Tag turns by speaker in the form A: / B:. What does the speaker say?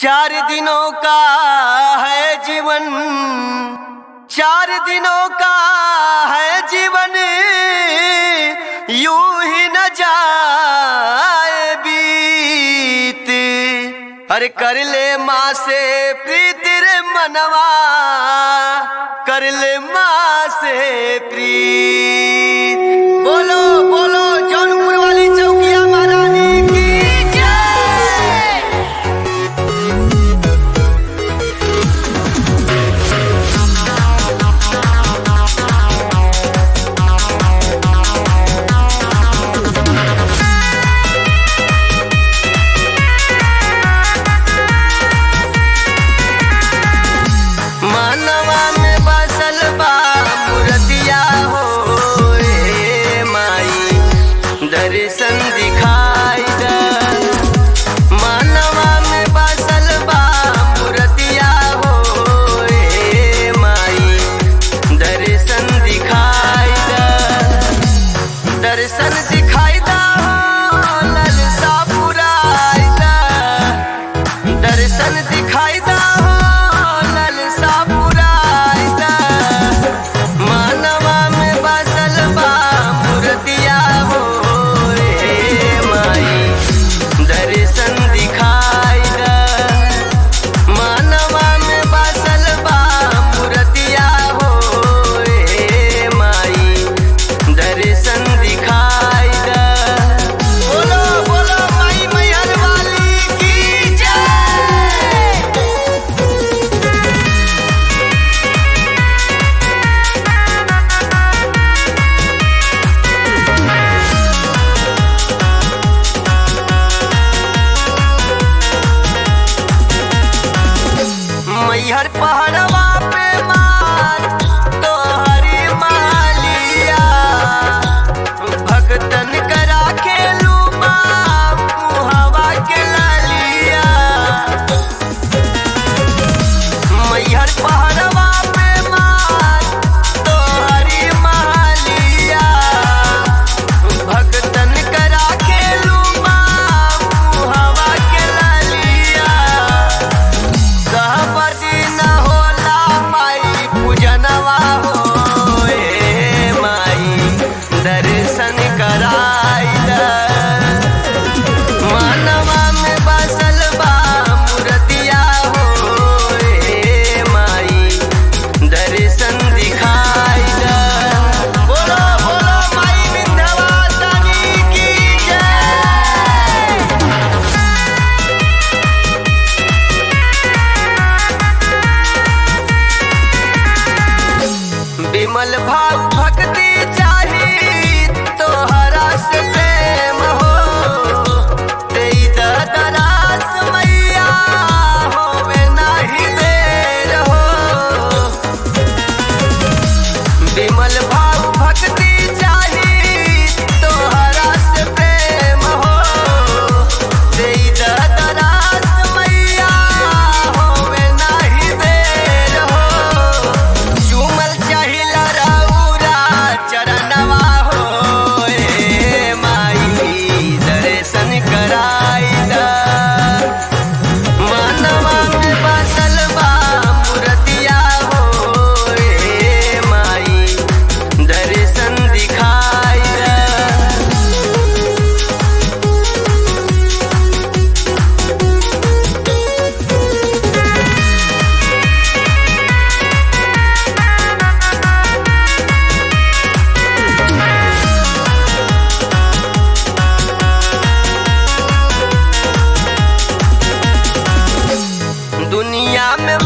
A: चार दिनों का है जीवन, 4 दिनों का है जीवन, यूं ही न जाए बीत। अरे कर ले माँ से प्रीति रे मनवा, कर ले माँ से प्रीत। बोलो बोलो जौनपुर वाली चौकिया महारानी की जय। मानवा में बसल बा मूर्तिया हो ए माई, दर्शन दिखाई दे। मानवा में बसल बा मूर्तिया हो ए माई, दर्शन दिखाई दे। दर्शन दिखाई दे हो ललसा पुराई दे। दर्शन दिखाई दे मैहर पहाड़वा पे मार तोहरी मालिया, भगतन करा खेलू माँ मुहवा के लालिया। मैहर पहाड़वा पे मार तोहरी मालिया, भगतन करा खेलू माँ मुहवा के लालिया। दर्शन कराई दे। मानवा में बसल बा मूर्तिया हो ए माई, दर्शन दिखाई दे। बोलो बोलो माई विंध्यवासिनी की जय। विमल भाव भक्ति चाही तोहरा से प्रेम हो, तेई दरास मैया होवे नाही देर हो। विमल भाव भक्ति चाही तोहरा से प्रेम हो, तेई दरास मैया होवे नाही देर हो। चुमल चाहिला रउरा चरणवा हो ए माई, दर्शन कराई दे। मानवा में बसल बा मूर्तिया हो ए माई, दर्शन दिखाई दे। दुनिया में